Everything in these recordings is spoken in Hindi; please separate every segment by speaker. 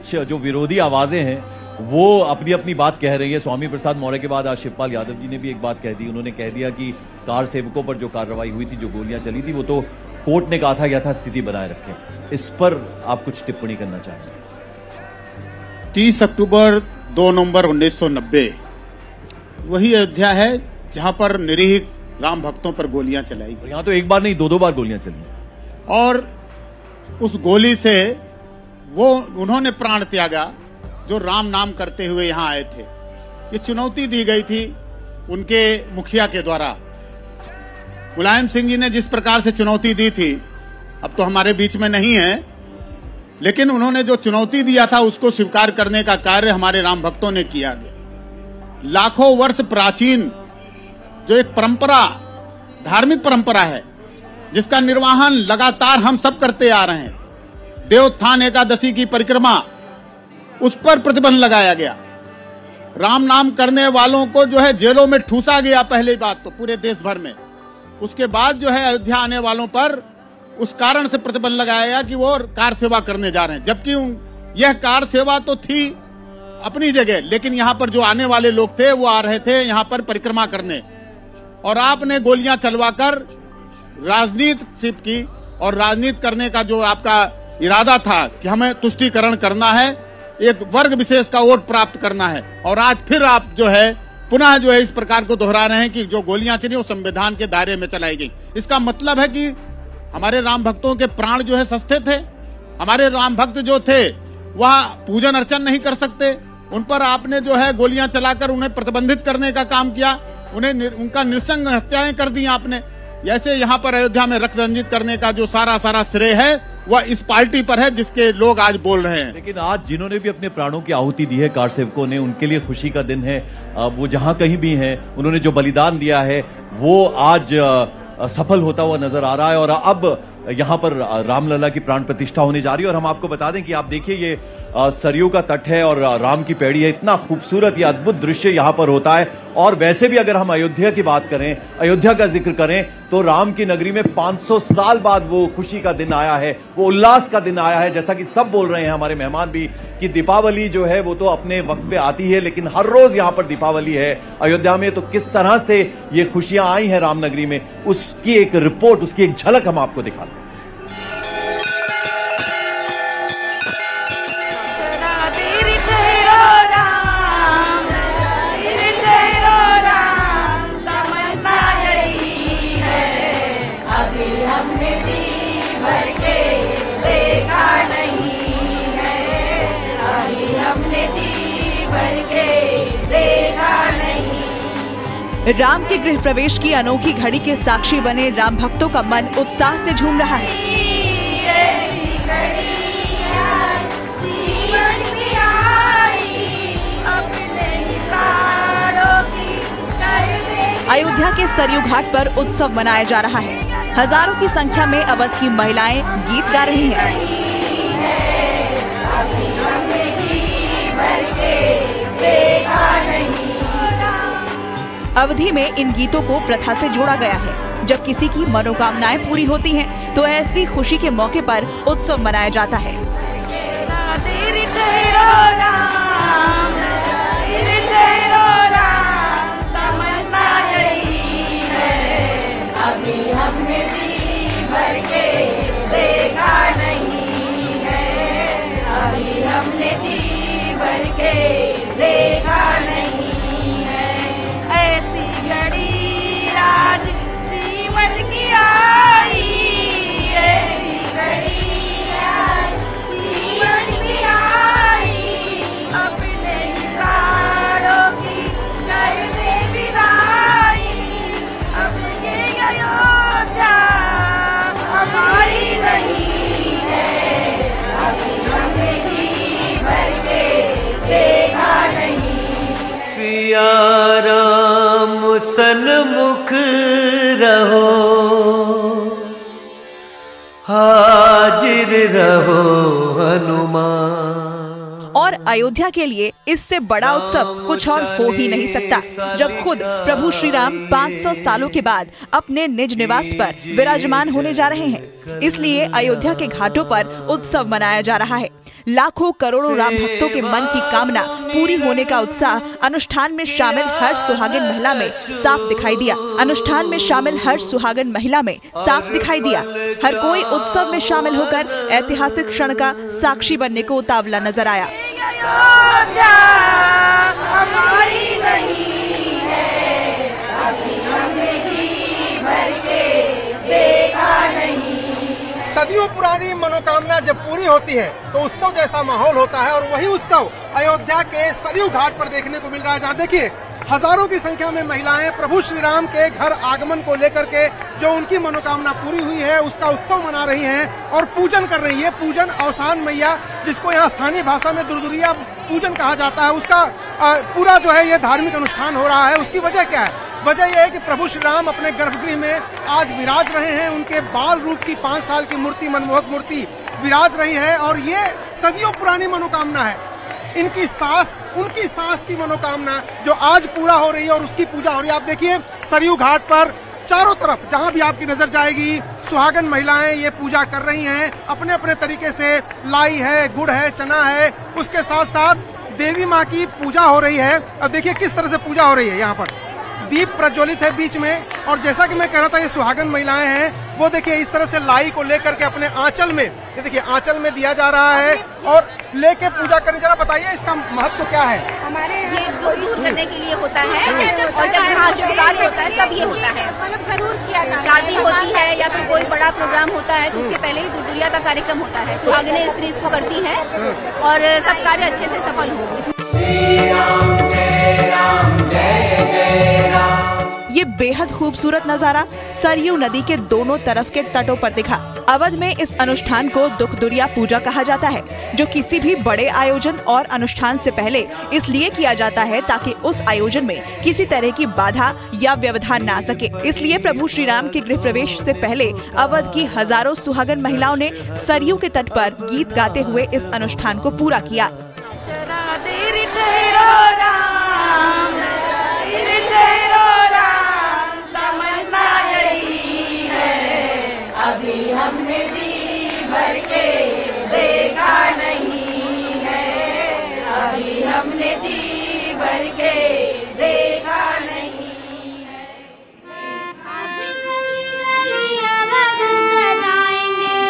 Speaker 1: कुछ जो विरोधी आवाजें हैं वो अपनी अपनी बात कह रही है। स्वामी प्रसाद मौर्य के बाद आज शिवपाल यादव जी ने भी एक बात कह दी। उन्होंने कह दिया कि कार सेवकों पर जो कार्रवाई हुई थी, जो गोलियां चली थी, वो तो कोर्ट ने कहा था यथास्थिति बनाए रखें। इस पर आप कुछ टिप्पणी करना चाहेंगे?
Speaker 2: 30 अक्टूबर 2 नवंबर 1990 वही अयोध्या है जहां पर निरीह राम भक्तों पर गोलियां चलाई गई।
Speaker 1: यहां तो एक बार नहीं, दो बार गोलियां चली
Speaker 2: और उस गोली से वो उन्होंने प्राण त्यागा जो राम नाम करते हुए यहां आए थे। ये चुनौती दी गई थी उनके मुखिया के द्वारा। मुलायम सिंह जी ने जिस प्रकार से चुनौती दी थी, अब तो हमारे बीच में नहीं है, लेकिन उन्होंने जो चुनौती दिया था उसको स्वीकार करने का कार्य हमारे राम भक्तों ने किया गया। लाखों वर्ष प्राचीन जो एक परंपरा, धार्मिक परंपरा है, जिसका निर्वहन लगातार हम सब करते आ रहे हैं, देवोत्थान एकादशी की परिक्रमा, उस पर प्रतिबंध लगाया गया। राम नाम करने वालों को जो है जेलों में ठूसा गया, पहली बात तो पूरे देश भर में। उसके बाद जो है अयोध्या आने वालों पर उस कारण से प्रतिबंध लगाया गया कि वो कार सेवा करने जा रहे हैं, जबकि यह कार सेवा तो थी अपनी जगह, लेकिन यहाँ पर जो आने वाले लोग थे वो आ रहे थे यहाँ पर परिक्रमा करने, और आपने गोलियां चलवाकर राजनीति की, और राजनीति करने का जो आपका इरादा था कि हमें तुष्टीकरण करना है, एक वर्ग विशेष का वोट प्राप्त करना है, और आज फिर आप जो है पुनः जो है इस प्रकार को दोहरा रहे हैं कि जो गोलियां चली वो संविधान के दायरे में चलाई गई। इसका मतलब है कि हमारे राम भक्तों के प्राण जो है सस्ते थे। हमारे राम भक्त जो थे वह पूजन अर्चन नहीं कर सकते, उन पर आपने जो है गोलियां चलाकर उन्हें प्रतिबंधित करने का काम किया, उनका निसंग हत्याएं कर दी आपने। जैसे यहाँ पर अयोध्या में रक्त रंजित करने का जो सारा श्रेय है वह इस पार्टी पर है जिसके लोग आज बोल रहे हैं।
Speaker 1: लेकिन आज जिन्होंने भी अपने प्राणों की आहुति दी है कार सेवकों ने, उनके लिए खुशी का दिन है। वो जहां कहीं भी हैं, उन्होंने जो बलिदान दिया है वो आज सफल होता हुआ नजर आ रहा है। और अब यहाँ पर रामलला की प्राण प्रतिष्ठा होने जा रही है। और हम आपको बता दें कि आप देखिए ये सरयू का तट है और राम की पैड़ी है। इतना खूबसूरत, ये अद्भुत दृश्य यहाँ पर होता है। और वैसे भी अगर हम अयोध्या की बात करें, अयोध्या का जिक्र करें, तो राम की नगरी में 500 साल बाद वो खुशी का दिन आया है, वो उल्लास का दिन आया है। जैसा कि सब बोल रहे हैं हमारे मेहमान भी कि दीपावली जो है वो तो अपने वक्त पे आती है, लेकिन हर रोज यहाँ पर दीपावली है अयोध्या में। तो किस तरह से ये खुशियां आई हैं रामनगरी में, उसकी एक रिपोर्ट, उसकी एक झलक हम आपको दिखाते हैं।
Speaker 3: राम के गृह प्रवेश की अनोखी घड़ी के साक्षी बने राम भक्तों का मन उत्साह से झूम रहा है। अयोध्या के सरयू घाट पर उत्सव मनाया जा रहा है। हजारों की संख्या में अवध की महिलाएं गीत गा रही हैं। अवधि में इन गीतों को प्रथा से जोड़ा गया है। जब किसी की मनोकामनाएं पूरी होती हैं, तो ऐसी खुशी के मौके पर उत्सव मनाया जाता है।
Speaker 4: राम सन्मुख रहो, हाजिर रहो हनुमान।
Speaker 3: और अयोध्या के लिए इससे बड़ा उत्सव कुछ और हो ही नहीं सकता, जब खुद प्रभु श्री राम 500 सालों के बाद अपने निज निवास पर विराजमान होने जा रहे हैं। इसलिए अयोध्या के घाटों पर उत्सव मनाया जा रहा है। लाखों करोड़ों राम भक्तों के मन की कामना पूरी होने का उत्साह अनुष्ठान में शामिल हर सुहागिन महिला में साफ दिखाई दिया। अनुष्ठान में शामिल हर सुहागिन महिला में साफ दिखाई दिया। हर कोई उत्सव में शामिल होकर ऐतिहासिक क्षण का साक्षी बनने को उतावला नजर आया।
Speaker 5: सदियों पुरानी मनोकामना जब पूरी होती है तो उत्सव जैसा माहौल होता है, और वही उत्सव अयोध्या के सरयू घाट पर देखने को मिल रहा है, जहाँ देखिए हजारों की संख्या में महिलाएं प्रभु श्री राम के घर आगमन को लेकर के जो उनकी मनोकामना पूरी हुई है उसका उत्सव मना रही हैं और पूजन कर रही है। पूजन अवसान मैया, जिसको यहाँ स्थानीय भाषा में दुर्दुरिया पूजन कहा जाता है, उसका पूरा जो है ये धार्मिक अनुष्ठान हो रहा है। उसकी वजह क्या है? वजह यह है कि प्रभु श्री राम अपने गर्भगृह में आज विराज रहे हैं। उनके बाल रूप की 5 साल की मूर्ति, मनमोहक मूर्ति विराज रही है, और ये सदियों पुरानी मनोकामना है। उनकी सास की मनोकामना जो आज पूरा हो रही है और उसकी पूजा हो रही है। आप देखिए सरयू घाट पर चारों तरफ जहां भी आपकी नजर जाएगी सुहागन महिलाएं ये पूजा कर रही हैं अपने अपने तरीके से। लाई है, गुड़ है, चना है, उसके साथ साथ देवी माँ की पूजा हो रही है। अब देखिए किस तरह से पूजा हो रही है। यहाँ पर दीप प्रज्वलित है बीच में, और जैसा कि मैं कह रहा था ये सुहागन महिलाएं हैं, वो देखिए इस तरह से लाई को लेकर के अपने आंचल में, ये देखिए आंचल में दिया जा रहा है और लेके पूजा करने। जरा बताइए इसका महत्व क्या है?
Speaker 6: हमारे ये दूर करने के लिए होता है, और जब यहाँ शिवरात्रि होता है तब ये होता है। मतलब जरूर किया जाता है। शादी होती है या फिर कोई बड़ा प्रोग्राम होता है तो उसके पहले ही दूरदुरिया का कार्यक्रम होता है। सुहागिनें स्त्री इसको करती है और सब कार्य अच्छे से सफल हो।
Speaker 3: ये बेहद खूबसूरत नजारा सरयू नदी के दोनों तरफ के तटों पर दिखा। अवध में इस अनुष्ठान को दुखदुरिया पूजा कहा जाता है, जो किसी भी बड़े आयोजन और अनुष्ठान से पहले इसलिए किया जाता है ताकि उस आयोजन में किसी तरह की बाधा या व्यवधान न आ सके। इसलिए प्रभु श्री राम के गृह प्रवेश से पहले अवध की हजारों सुहागन महिलाओं ने सरयू के तट पर गीत गाते हुए इस अनुष्ठान को पूरा किया।
Speaker 7: अभी हमने जी भर के देखा नहीं है, अभी हमने जी भर के देखा नहीं है।
Speaker 8: अवध सजाएंगे,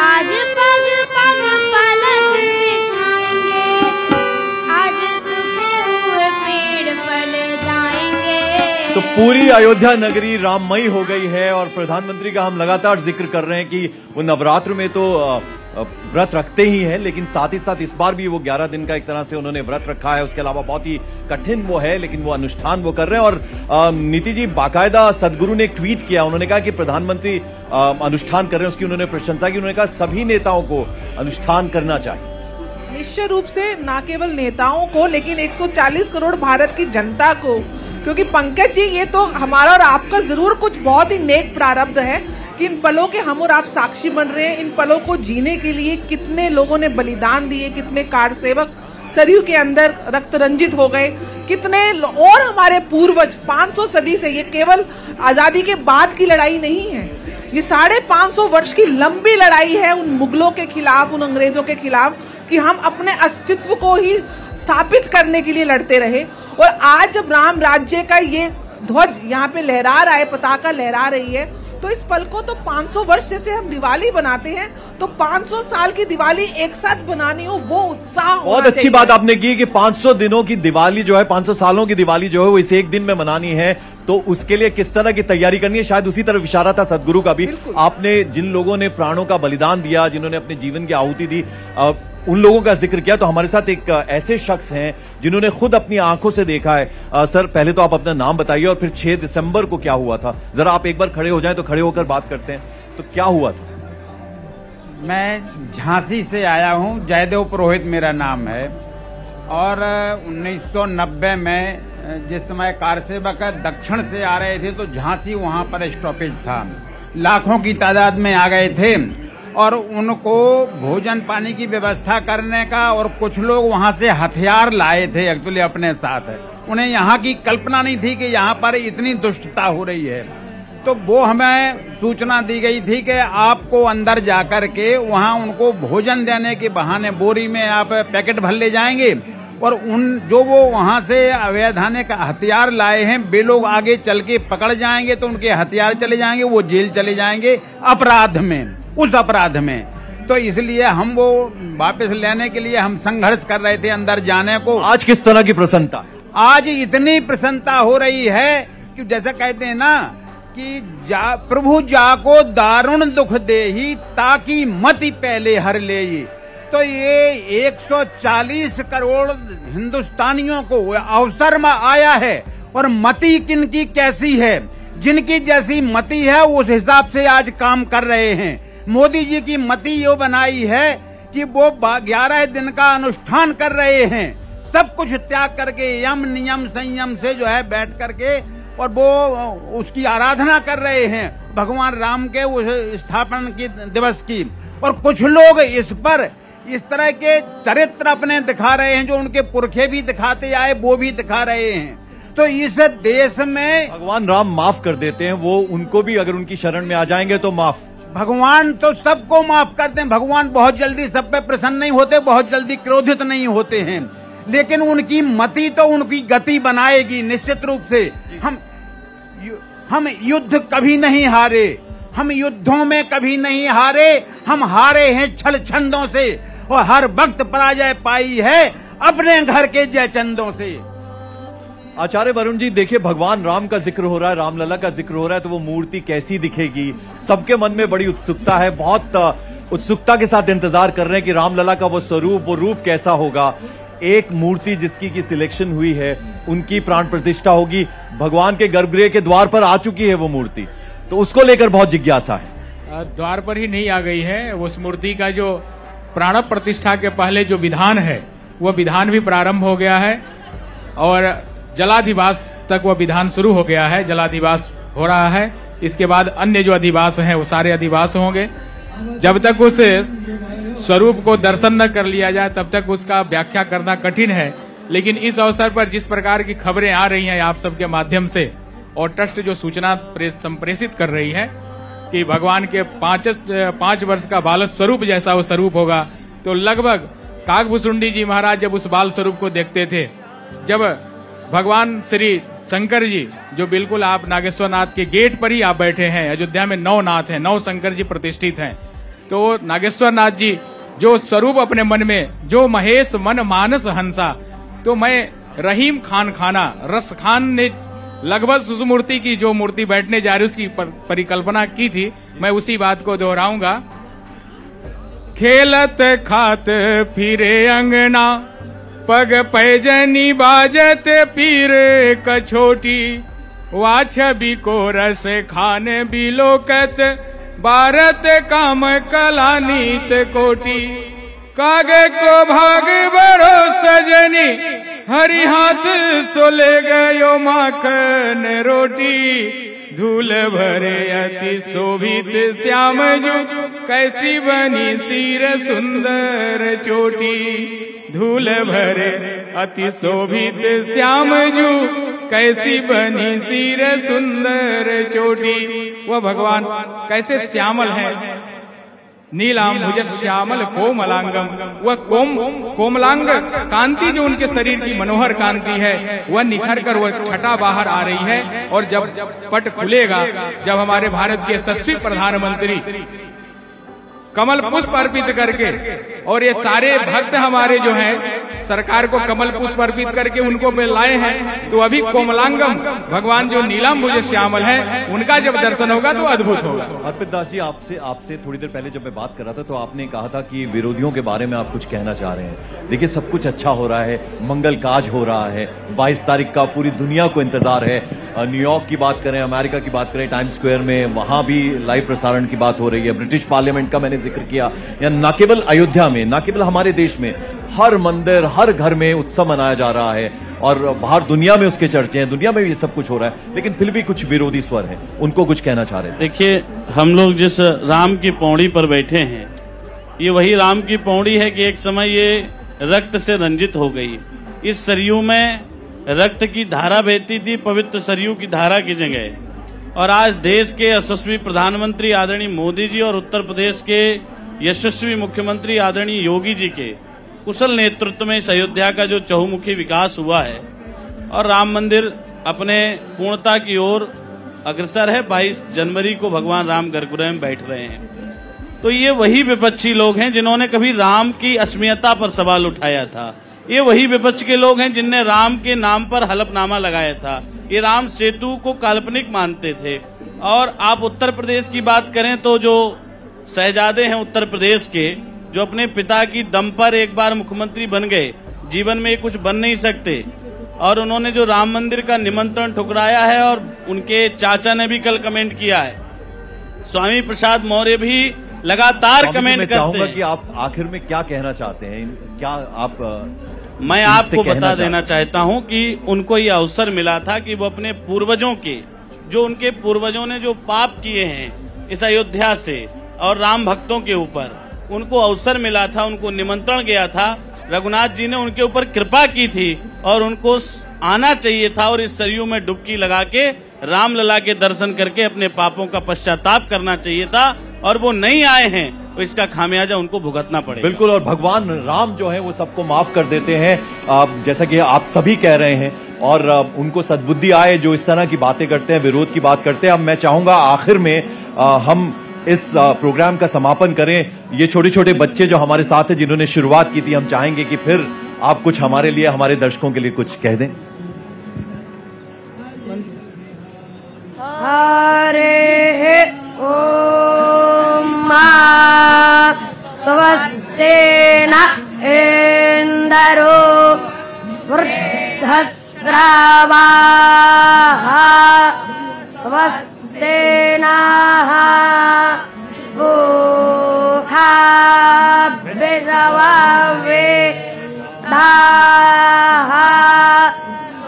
Speaker 8: आज पग पग पलक बिछाएंगे, आज सूखे हुए पेड़ फल जाएंगे।
Speaker 1: तो पूरी अयोध्या नगरी राममयी हो गई है, और प्रधानमंत्री का हम लगातार जिक्र कर रहे हैं कि वो नवरात्र में तो व्रत रखते ही हैं, लेकिन साथ ही साथ इस बार भी वो 11 दिन का एक तरह से उन्होंने व्रत रखा है। उसके अलावा बहुत ही कठिन वो है, लेकिन वो अनुष्ठान वो कर रहे हैं। और नीति जी, बाकायदा सदगुरु ने एक ट्वीट किया, उन्होंने कहा कि प्रधानमंत्री अनुष्ठान कर रहे हैं, उसकी उन्होंने प्रशंसा की। उन्होंने कहा सभी नेताओं को अनुष्ठान करना चाहिए।
Speaker 9: निश्चित रूप से न केवल नेताओं को, लेकिन 140 करोड़ भारत की जनता को, क्योंकि पंकज जी ये तो हमारा और आपका जरूर कुछ बहुत ही नेक प्रारब्ध है कि इन पलों के हम और आप साक्षी बन रहे हैं। इन पलों को जीने के लिए कितने लोगों ने बलिदान दिए, कितने कार सेवक सरयू के अंदर रक्त रंजित हो गए, कितने और हमारे पूर्वज 500 सदी से, ये केवल आजादी के बाद की लड़ाई नहीं है, ये 550 वर्ष की लंबी लड़ाई है उन मुगलों के खिलाफ, उन अंग्रेजों के खिलाफ, कि हम अपने अस्तित्व को ही स्थापित करने के लिए लड़ते रहे। और आज जब राम राज्य का ये ध्वज यहाँ पे लहरा रहा है, पताका लहरा रही है, तो इस पल को तो 500 वर्ष जैसे हम दिवाली बनाते हैं, तो 500 साल की दिवाली एक साथ बनानी हो, वो उत्साह।
Speaker 1: बहुत अच्छी बात आपने की कि 500 दिनों की दिवाली जो है, 500 सालों की दिवाली जो है वो इसे एक दिन में मनानी है, तो उसके लिए किस तरह की तैयारी करनी है, शायद उसी तरफ इशारा था सदगुरु का भी। आपने जिन लोगों ने प्राणों का बलिदान दिया, जिन्होंने अपने जीवन की आहुति दी, उन लोगों का जिक्र किया, तो हमारे साथ एक ऐसे शख्स हैं जिन्होंने खुद अपनी आंखों से देखा है। सर, पहले तो आप अपना नाम बताइए और फिर 6 दिसंबर को क्या हुआ था, जरा आप एक बार खड़े हो जाएं तो खड़े होकर बात करते हैं, तो क्या हुआ था?
Speaker 10: मैं झांसी से आया हूं, जयदेव पुरोहित मेरा नाम है, और 1990 में जिस समय कार सेवक दक्षिण से आ रहे थे तो झांसी वहां पर स्टॉपेज था, लाखों की तादाद में आ गए थे, और उनको भोजन पानी की व्यवस्था करने का, और कुछ लोग वहां से हथियार लाए थे एक्चुअली अपने साथ। उन्हें यहाँ की कल्पना नहीं थी कि यहाँ पर इतनी दुष्टता हो रही है। तो वो हमें सूचना दी गई थी कि आपको अंदर जाकर के वहाँ उनको भोजन देने के बहाने बोरी में आप पैकेट भर ले जाएंगे और उन जो वो वहाँ से अवैधानिक हथियार लाए हैं वे लोग आगे चल के पकड़ जाएंगे तो उनके हथियार चले जाएंगे, वो जेल चले जाएंगे अपराध में, उस अपराध में। तो इसलिए हम वो वापस लेने के लिए हम संघर्ष कर रहे थे अंदर जाने को।
Speaker 1: आज किस तरह की प्रसन्नता?
Speaker 10: आज इतनी प्रसन्नता हो रही है कि जैसा कहते हैं ना कि प्रभु जाको दारुण दुख देही ताकि मति पहले हर ले। तो ये 140 करोड़ हिंदुस्तानियों को अवसर में आया है और मति किनकी कैसी है, जिनकी जैसी मति है उस हिसाब से आज काम कर रहे हैं। मोदी जी की मति ये बनाई है कि वो 11 दिन का अनुष्ठान कर रहे हैं, सब कुछ त्याग करके यम नियम संयम से जो है बैठ करके और वो उसकी आराधना कर रहे हैं भगवान राम के उस स्थापना की दिवस की। और कुछ लोग इस पर इस तरह के चरित्र अपने दिखा रहे हैं जो उनके पुरखे भी दिखाते आए वो भी दिखा रहे हैं। तो इस देश में
Speaker 1: भगवान राम माफ कर देते हैं, वो उनको भी अगर उनकी शरण में आ जाएंगे तो माफ।
Speaker 10: भगवान तो सबको माफ करते हैं, भगवान बहुत जल्दी सब पे प्रसन्न नहीं होते, बहुत जल्दी क्रोधित नहीं होते हैं, लेकिन उनकी मति तो उनकी गति बनाएगी निश्चित रूप से। हम युद्ध कभी नहीं हारे, हम युद्धों में कभी नहीं हारे, हम हारे हैं छल छंदों से और हर वक्त पराजय पाई है अपने घर के जयचंदों से।
Speaker 1: आचार्य वरुण जी, देखिए भगवान राम का जिक्र हो रहा है, रामलला का जिक्र हो रहा है, तो वो मूर्ति कैसी दिखेगी? सबके मन में बड़ी उत्सुकता है, बहुत उत्सुकता के साथ इंतजार कर रहे हैं कि रामलला का वो स्वरूप, वो रूप कैसा होगा। एक मूर्ति जिसकी की सिलेक्शन हुई है, उनकी प्राण प्रतिष्ठा होगी, भगवान के गर्भगृह के द्वार पर आ चुकी है वो मूर्ति, तो उसको लेकर बहुत जिज्ञासा है।
Speaker 11: द्वार पर ही नहीं आ गई है, उस मूर्ति का जो प्राण प्रतिष्ठा के पहले जो विधान है वो विधान भी प्रारंभ हो गया है और जलाधिवास तक वो विधान शुरू हो गया है, जलाधिवास हो रहा है। इसके बाद अन्य जो अधिवास हैं वो सारे अधिवास होंगे। जब तक उस स्वरूप को दर्शन न कर लिया जाए तब तक उसका व्याख्या करना कठिन है। लेकिन इस अवसर पर जिस प्रकार की खबरें आ रही हैं आप सबके माध्यम से और ट्रस्ट जो सूचना संप्रेषित कर रही है कि भगवान के 5 वर्ष का बाल स्वरूप जैसा वो स्वरूप होगा, तो लगभग काकभूषुंडी जी महाराज जब उस बाल स्वरूप को देखते थे, जब भगवान श्री शंकर जी जो बिल्कुल आप नागेश्वर नाथ के गेट पर ही आप बैठे हैं, अयोध्या में 9 नाथ हैं, 9 शंकर जी प्रतिष्ठित हैं, तो नागेश्वर नाथ जी जो स्वरूप अपने मन में, जो महेश मन मानस हंसा, तो मैं रहीम खान खाना रस खान ने लगभग उस मूर्ति की जो मूर्ति बैठने जा रही उसकी परिकल्पना की थी, मैं उसी बात को दोहराऊंगा। खेलत खात फिरे अंगना पग पैजनी बाजत पीर कछोटी वाछ भी को रस खान बिलोकत भारत काम कलानीत कोटि कागे को भाग बड़ो सजनी हरि हाथ सोले गयो माखन रोटी धूल भरे अति शोभित श्याम जू कैसी बनी सिर सुंदर चोटी धूल भरे अति शोभित श्याम जू कैसी बनी सिर सुंदर चोटी। वह भगवान कैसे श्यामल है, नीलाम भुज श्यामल कोमलांगम, वह कोमलांग कांति जो उनके शरीर की मनोहर कांति है वह निखर कर वह छटा बाहर आ रही है। और जब पट खुलेगा, जब हमारे भारत के यशस्वी प्रधानमंत्री कमल पुष्प अर्पित करके, और ये सारे भक्त हमारे जो हैं सरकार को कमल पुष्प अर्पित करके उनको लाए हैं, तो अभी कोमलांगम भगवान जो नीलांबुज श्यामल है उनका जब दर्शन होगा तो अद्भुत होगा।
Speaker 1: अर्पित दास जी, आपसे थोड़ी देर पहले जब मैं बात कर रहा था तो आपने कहा था कि विरोधियों के बारे में आप कुछ कहना चाह रहे हैं। देखिए सब कुछ अच्छा हो रहा है, मंगल काज हो रहा है, 22 तारीख का पूरी दुनिया को इंतजार है। न्यूयॉर्क की बात करें, अमेरिका की बात करें, टाइम्स स्क्वायर में वहां भी लाइव प्रसारण की बात हो रही है, ब्रिटिश पार्लियामेंट का मैंने जिक्र किया, या न केवल अयोध्या में, न केवल हमारे देश में, हर मंदिर हर घर में उत्सव मनाया जा रहा है और बाहर दुनिया में उसके चर्चे हैं, दुनिया में भी ये सब कुछ हो रहा है। लेकिन फिर भी कुछ विरोधी स्वर हैं, उनको कुछ कहना चाह रहे थे।
Speaker 12: देखिए, हम लोग जिस राम की पौड़ी पर बैठे हैं, ये वही राम की पौड़ी है कि एक समय ये रक्त से रंजित हो गई। इस सरयू में रक्त की धारा बहती थी, पवित्र सरयू की धारा की जगह और आज देश के यशस्वी प्रधानमंत्री आदरणीय मोदी जी और उत्तर प्रदेश के यशस्वी मुख्यमंत्री आदरणीय योगी जी के कुशल नेतृत्व में इस अयोध्या का जो चहुमुखी विकास हुआ है और राम मंदिर अपने पूर्णता की ओर अग्रसर है। 22 जनवरी को भगवान राम गर्भगृह में बैठ रहे हैं। तो ये वही विपक्षी लोग हैं जिन्होंने कभी राम की अस्मियता पर सवाल उठाया था। ये वही विपक्ष के लोग हैं जिनने राम के नाम पर हलफनामा लगाया था। ये राम सेतु को काल्पनिक मानते थे। और आप उत्तर प्रदेश की बात करें तो जो शहजादे हैं उत्तर प्रदेश के, जो अपने पिता की दम पर एक बार मुख्यमंत्री बन गए, जीवन में कुछ बन नहीं सकते, और उन्होंने जो राम मंदिर का निमंत्रण ठुकराया है, और उनके चाचा ने भी कल कमेंट किया है, स्वामी प्रसाद मौर्य भी लगातार कमेंट करते हैं।
Speaker 1: कि आप आखिर में क्या कहना चाहते हैं, क्या आप
Speaker 12: मैं आपको बता देना चाहता हूं कि उनको ये अवसर मिला था कि वो अपने पूर्वजों के, जो उनके पूर्वजों ने जो पाप किए हैं इस अयोध्या से और राम भक्तों के ऊपर, उनको अवसर मिला था, उनको निमंत्रण गया था। रघुनाथ जी ने उनके ऊपर कृपा की थी और उनको आना चाहिए था और इस सरयू में डुबकी लगा के रामलला के दर्शन करके अपने पापों का पश्चाताप करना चाहिए था, और वो नहीं आए हैं तो इसका खामियाजा उनको भुगतना पड़ेगा।
Speaker 1: बिल्कुल, और भगवान राम जो है वो सबको माफ कर देते हैं, जैसा कि आप सभी कह रहे हैं, और उनको सद्बुद्धि आए जो इस तरह की बातें करते हैं, विरोध की बात करते हैं। अब मैं चाहूंगा आखिर में हम इस प्रोग्राम का समापन करें। ये छोटे छोटे बच्चे जो हमारे साथ हैं, जिन्होंने शुरुआत की थी, हम चाहेंगे कि फिर आप कुछ हमारे लिए, हमारे दर्शकों के लिए कुछ कह दें।
Speaker 13: हरे ओम स्वस्ते न इंद्रो वृद्धस्रावाः स्वस्ते नः पूषा विश्ववेदाः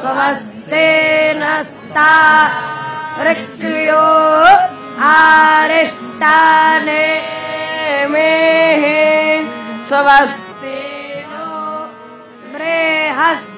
Speaker 13: स्वस्ते नस्तार्क्ष्यो आरिष्टाने में स्वस्ति नो बृहस्पतिर्दधातु।